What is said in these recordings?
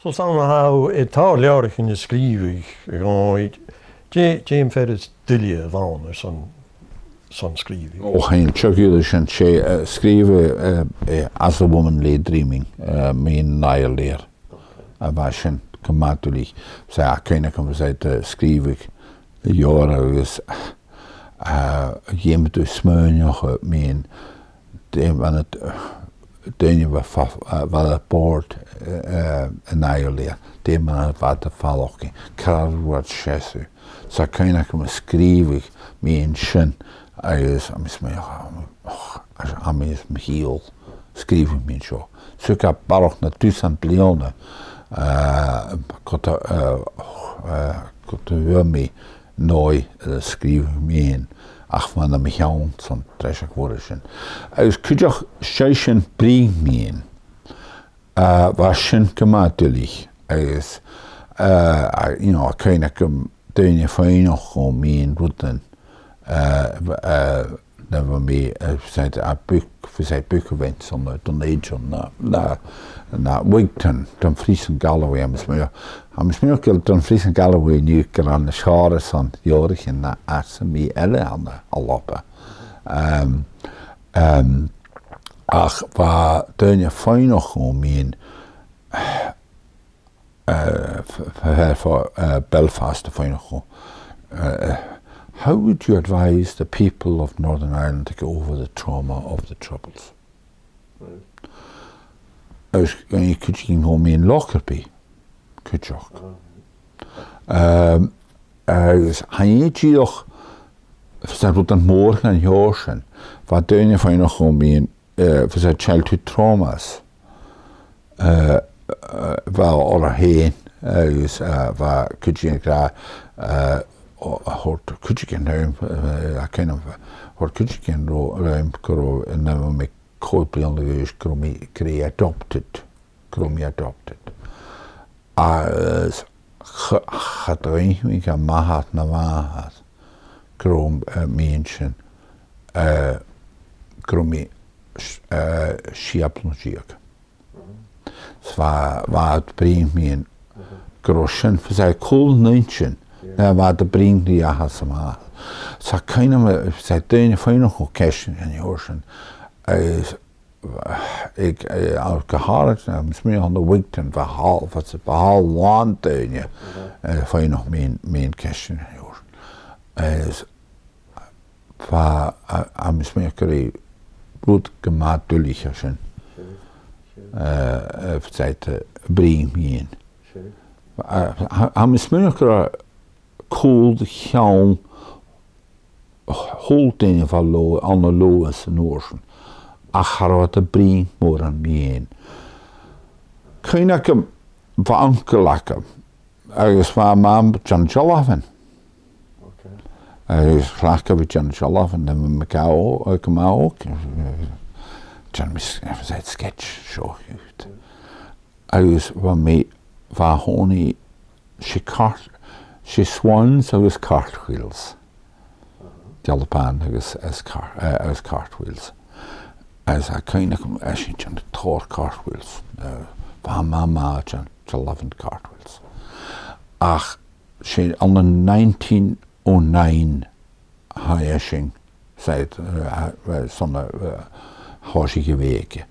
Så sånn har et tar lærer kunne skrive, og det færdes dylje vaner sånn skrive. Og han tjøkker sin skrive as a woman lay dreaming, min nærligere. Jeg var sin komatulig, så jeg kunne komme seg til skrive, gjøre hjemme til smønjer, men det var et døgnet var det bort nærligere. Det man var det fallokke, karvat skjessu. Så kunne jeg komme skrive min sin, I'm heel, skrive min show. Så jeg bare na 1000 millioner, kunne høre mig nøj skrive min, man am hjørn, som dresser kvorsen. Jeg kunne jo sjæsjen bring min, var sin gemattelig. Jeg kunne ikke døgnet for en og min ruten, det var med at byggevendt som donation na Wigton, den Friesen Galloway, han smørkel den Friesen Galloway nyker an skare sånn jordingen na som i alle andre alloppe. Ach var døgnet for en og min for Belfast for en og how would you advise the people of Northern Ireland to get over the trauma of the Troubles? You could you know me in Lockerbie, could you? Han je toch, verstaan dan morgen en jorsen, wat doen je van nog om in voor childhood traumas, waar allerheen, waar could you graag hort kujiken ruim, ik ken hem, hort kujiken ruim kro en dan met koopbeelden kromi adopted. Als gedreven ik aan mahat na mahat, krom mensen, kromi schiaplogiek. Zwaar het brengt me een groschen, voor zijn cool nintje. Waar de bring die ja has maar. Så kan man säga det för någon question i ocean. Ik alcohol smee on the Wigton verhaal wat ze behaal want døgnet for nog min question i ocean. Var smee kry gut gemacht dullicher schön. Seit bring me in. Smee kry cold hjálm holding van Anna Lois en Oorsen. Acharot de bring moran mien. Kun ik hem verankelakken. Ergens waar mam John Joloffen. Ergens graag heb ik John Joloffen en met elkaar ook. John zei sketch show. Ergens waarmee waar honie she swans agus cartwheels. Japan as cartwheels. As I kind of Ashington taught cartwheels. Mama John 11 cartwheels. Ach, she on the 1909 Ashing said some horsey wege.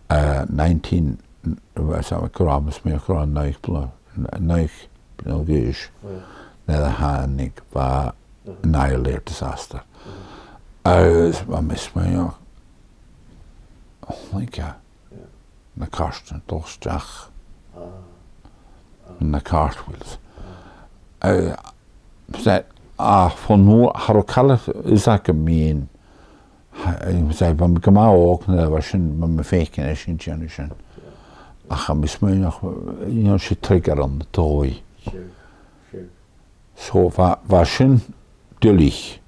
19 was a grabs me a neich Belgisch. Nederhandig var annihilated disaster. Vad missar jag? Like na Karsten Dostach. Na cartwheels. Från nu har du kallat Isaac min. Jag säger vad mycket man åker när var sen med feken är sin generation. Ach, missar jag she trigger on the toy. Så var sin dullig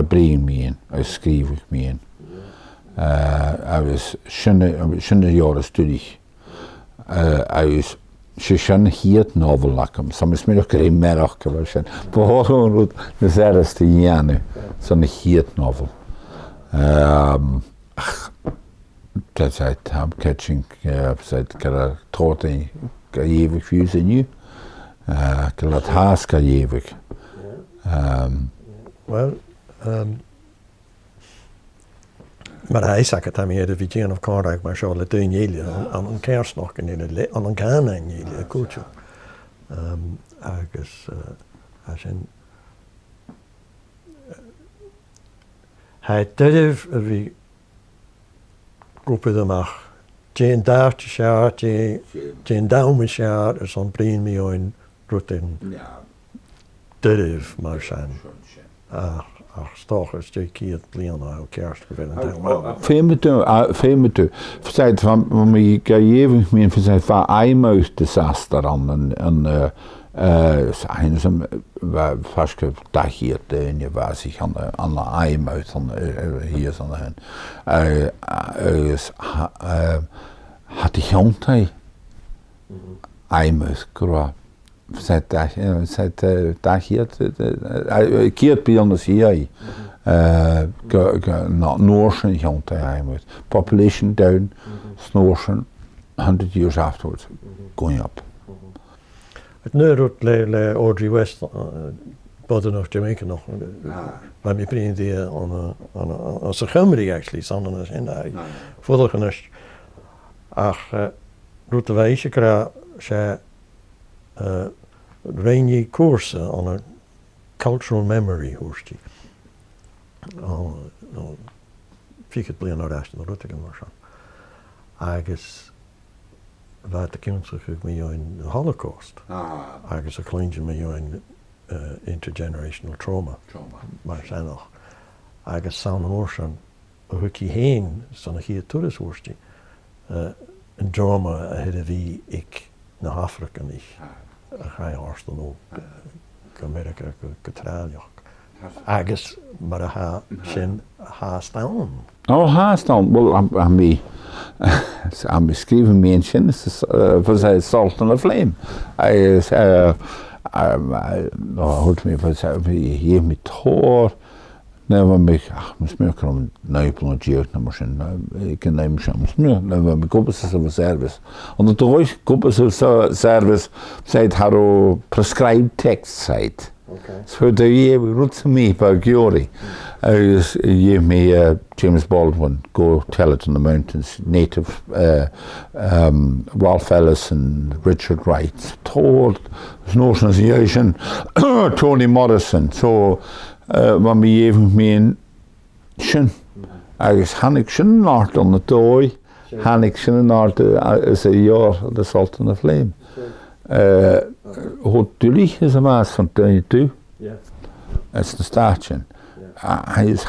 bring me in, skrive me in. Jeg var skjønne gjøre dullig. Jeg var skjønne helt novellakken, som jeg smitter ikke i mer akkurat. På hånden det særeste gjerne, sånn helt novel. seit am catching seit gyda torti gaevig fuse nu gyda has gaevig Well, maar hij zegt het aan mij dat we geen of contact maar zo le doen jullie aan een kerstnacht in het aan een gaan en jullie goed. Ergens als een hij durf wie groepen de mag geen daardje jaar geen daumen jaar is een premie in routine durf maar zijn toch is die keer Leon kerst gewinnen Femete verzeit van me gaevig min verzeit van eimuis disaster an zijn ze vast dag hier de waar zich aan de eimuis van hier zo hen had die hondai eimuis gra seit dag hier keert bij ons hier not Norsen hondai eimuis population down Norsen 100 years afterwards going up. Het neurot le Audrey West bodde nog Jamaica nog maar mijn vriend die aan zijn Gemri actually samen in de voorgenis ach route wijze kra ze rainy course on a cultural memory hoorst fiket bli naar rest de route gemaakt agus waar de kinderen me in de Holocaust. Agus een kleintje me in intergenerational trauma. Maar zijn nog. Agus samen hoorsen een hoekje heen, zo'n hier toerist hoorst een drama hadden wie ik naar Afrika niet. Ga je hoorst dan ook. Amerika getrouwd. Agus maar ha zijn haastaan. Oh, haastaan. Well, I'm beschreven mensen voor zijn Salt and the Flame. Hoort me voor hier met hoor. Never me, mis meer kan neupel en jeugd nummer zijn. Ik ken nemen soms meer. Never me kopen ze voor service. En de toys kopen ze service. Zijt haro prescribed text site. So the year we wrote to me by Giori. You me James Baldwin go tell it in the mountains. Native Ralph Ellis and Richard Wright told Association Tony Morrison. So when we even me in Shin, I guess Hannick Shin North on the toy. Hannick Shin North is a year the Salt and the Flame. Hoe duurlijk is een maas van 22? Ja. Dat is de staartje. Hij is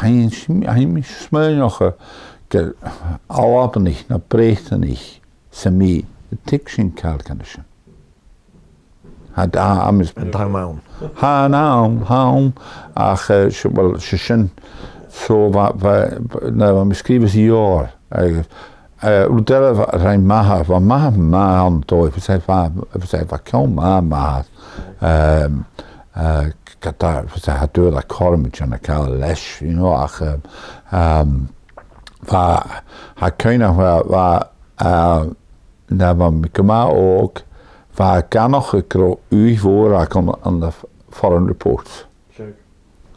smeuig nog al niet, naar breedte niet. Ze mee de tikschen kalkanischen. Had amis. En daarom. Haam. Ach, wel, ze zo wat beschreven ze jaar. Udella rein maha van maha aan toe. We zijn van kaum maha. Qatar, we zijn het door dat kormetje en dat les, you know, ach, waar kunnen waar daar van mij ook, waar kan nog een u voor aan de foreign reports.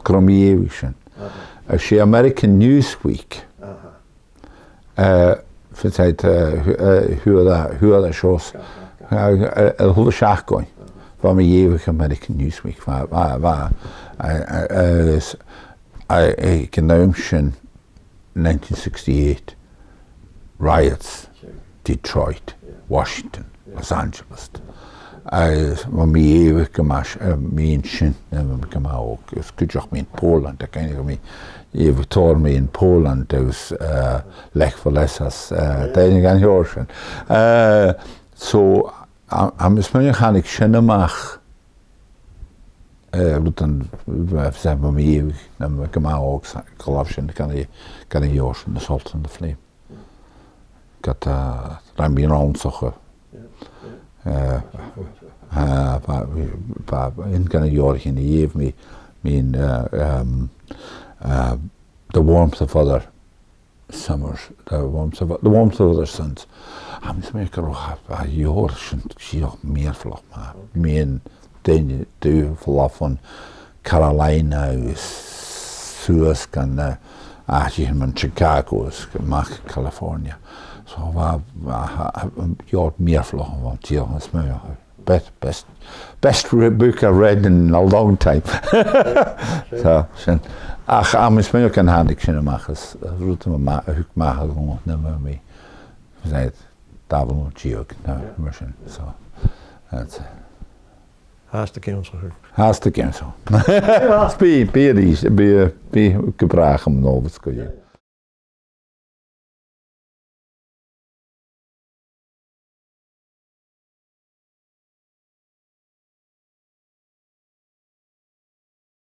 Kromiewichen. Als je American Newsweek. Verzeiht hoe dat shows hoe schaak going van mijn eeuwige American Newsweek waar ik ken in 1968 riots Detroit Washington Los Angeles van mijn eeuwige mensen en we komen ook het kun je ook in Polen daar kan je mee je vertoor me in Polen dus Lech Walesa daar gaan horen zo am ismenya gaan ik schöne mag dan zijn we mee dan we komen ook geloof je kan je horen de Salt and the Flame got Rami Ronsoche in kan je horen in die heeft me the warmth of other summers, the warmth of other sons. I'm just making a year since she meer vlog maar. Meen den du vlog van Carolina is Suez kan in Chicago maak California. So waar jaar meer vlog want hier is me best book I read in a long time. So sin ach am is me kan handig sin machas route ma huk ma gewoon nummer me. Zei Davon Geog immersion. So that's Haast de kind terug. Haast de kind zo. Be gebracht om nog wat te